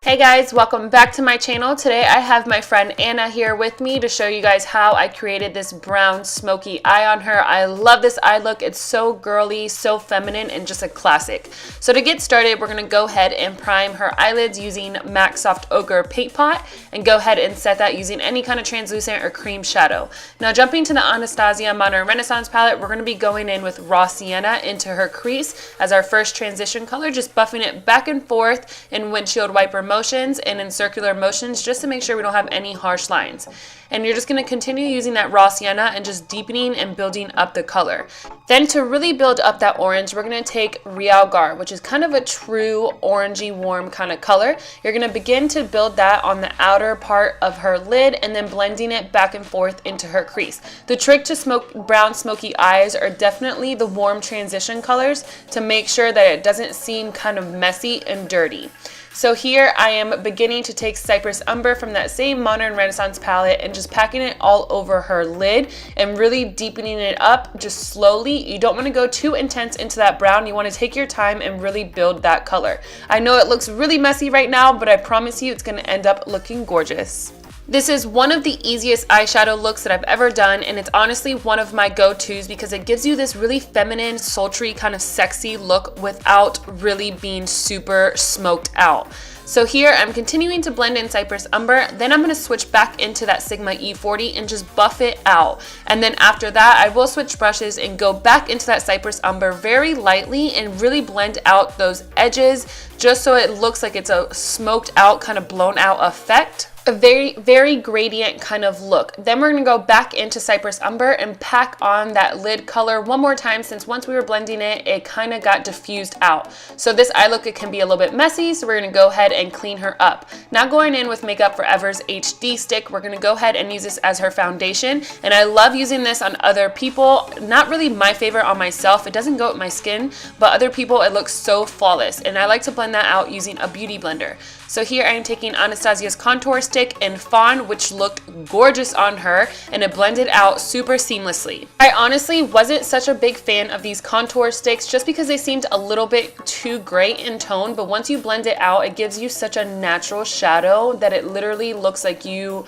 Hey guys, welcome back to my channel. Today I have my friend Anna here with me to show you guys how I created this brown smoky eye on her. I love this eye look. It's so girly, so feminine, and just a classic. So to get started, we're going to go ahead and prime her eyelids using MAC Soft Ochre Paint Pot and go ahead and set that using any kind of translucent or cream shadow. Now jumping to the Anastasia Modern Renaissance palette, we're going to be going in with Raw Sienna into her crease as our first transition color, just buffing it back and forth in windshield wiper motions and in circular motions just to make sure we don't have any harsh lines. And you're just going to continue using that raw sienna and just deepening and building up the color. Then to really build up that orange, we're going to take RICHELLERAMONNN, which is kind of a true orangey warm kind of color. You're going to begin to build that on the outer part of her lid and then blending it back and forth into her crease. The trick to brown smoky eyes are definitely the warm transition colors to make sure that it doesn't seem kind of messy and dirty. So here I am beginning to take Cypress Umber from that same Modern Renaissance palette and just packing it all over her lid and really deepening it up just slowly. You don't want to go too intense into that brown. You want to take your time and really build that color. I know it looks really messy right now, but I promise you it's going to end up looking gorgeous. This is one of the easiest eyeshadow looks that I've ever done, and it's honestly one of my go-tos because it gives you this really feminine, sultry, kind of sexy look without really being super smoked out. So here I'm continuing to blend in Cypress Umber, then I'm going to switch back into that Sigma E40 and just buff it out. And then after that I will switch brushes and go back into that Cypress Umber very lightly and really blend out those edges just so it looks like it's a smoked out, kind of blown out effect. A very gradient kind of look. Then we're going to go back into Cypress Umber and pack on that lid color one more time, since once we were blending it, it kind of got diffused out. So this eye look, it can be a little bit messy, so we're going to go ahead and clean her up. Now going in with Makeup Forever's HD stick, we're going to go ahead and use this as her foundation, and I love using this on other people. Not really my favorite on myself, it doesn't go with my skin, but other people it looks so flawless, and I like to blend that out using a beauty blender. So here I am taking Anastasia's contour stick and Fawn, which looked gorgeous on her, and it blended out super seamlessly. I honestly wasn't such a big fan of these contour sticks just because they seemed a little bit too gray in tone, but once you blend it out, it gives you such a natural shadow that it literally looks like you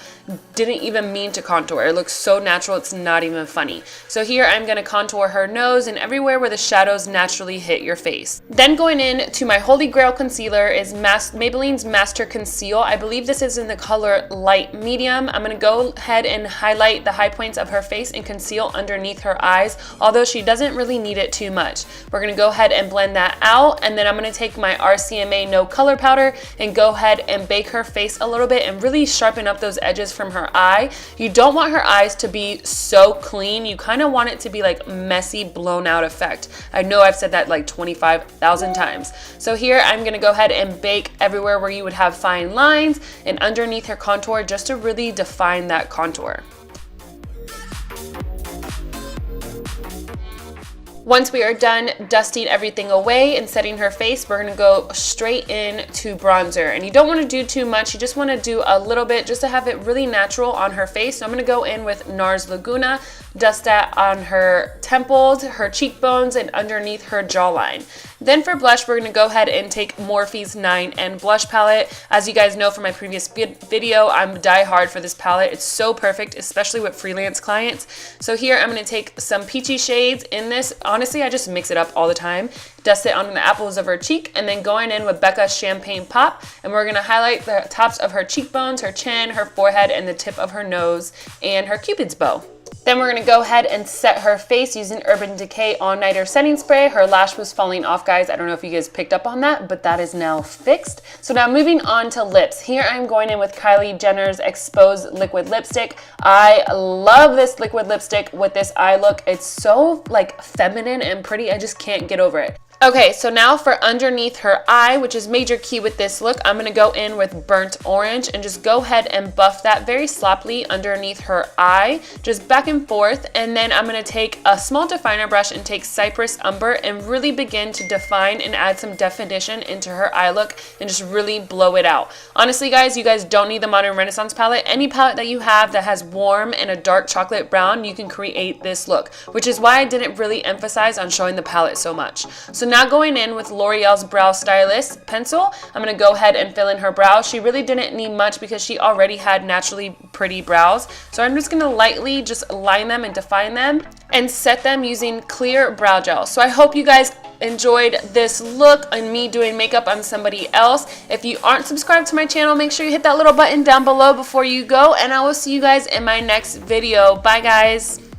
didn't even mean to contour. It looks so natural, it's not even funny. So here I'm going to contour her nose and everywhere where the shadows naturally hit your face. Then going in to my holy grail concealer is Maybelline's Master Conceal. I believe this is in the color light medium. I'm going to go ahead and highlight the high points of her face and conceal underneath her eyes, although she doesn't really need it too much. We're going to go ahead and blend that out, and then I'm going to take my RCMA No Color Powder and go ahead and bake her face a little bit and really sharpen up those edges from her eye. You don't want her eyes to be so clean. You kind of want it to be like messy, blown out effect. I know I've said that like 25,000 times. So here I'm going to go ahead and bake everywhere where you would have fine lines and underneath her contour just to really define that contour. Once we are done dusting everything away and setting her face, we're going to go straight in to bronzer. And you don't want to do too much, you just want to do a little bit just to have it really natural on her face. So I'm going to go in with NARS Laguna, dust that on her temples, her cheekbones, and underneath her jawline. Then for blush, we're going to go ahead and take Morphe's 9N blush palette. As you guys know from my previous video, I'm die hard for this palette. It's so perfect, especially with freelance clients. So here I'm going to take some peachy shades in this. Honestly, I just mix it up all the time. Dust it on the apples of her cheek, and then going in with BECCA Champagne Pop, and we're going to highlight the tops of her cheekbones, her chin, her forehead, and the tip of her nose, and her Cupid's bow. Then we're going to go ahead and set her face using Urban Decay All Nighter Setting Spray. Her lash was falling off, guys. I don't know if you guys picked up on that, but that is now fixed. So now moving on to lips. Here I'm going in with Kylie Jenner's Exposed Liquid Lipstick. I love this liquid lipstick with this eye look. It's so like feminine and pretty. I just can't get over it. Okay, so now for underneath her eye, which is major key with this look, I'm going to go in with Burnt Orange and just go ahead and buff that very sloppily underneath her eye, just back and forth. And then I'm going to take a small definer brush and take Cypress Umber and really begin to define and add some definition into her eye look and just really blow it out. Honestly, guys, you guys don't need the Modern Renaissance palette. Any palette that you have that has warm and a dark chocolate brown, you can create this look, which is why I didn't really emphasize on showing the palette so much. So now going in with L'Oreal's Brow Stylist pencil, I'm going to go ahead and fill in her brows. She really didn't need much because she already had naturally pretty brows. So I'm just going to lightly just line them and define them and set them using clear brow gel. So I hope you guys enjoyed this look and me doing makeup on somebody else. If you aren't subscribed to my channel, make sure you hit that little button down below before you go, and I will see you guys in my next video. Bye guys.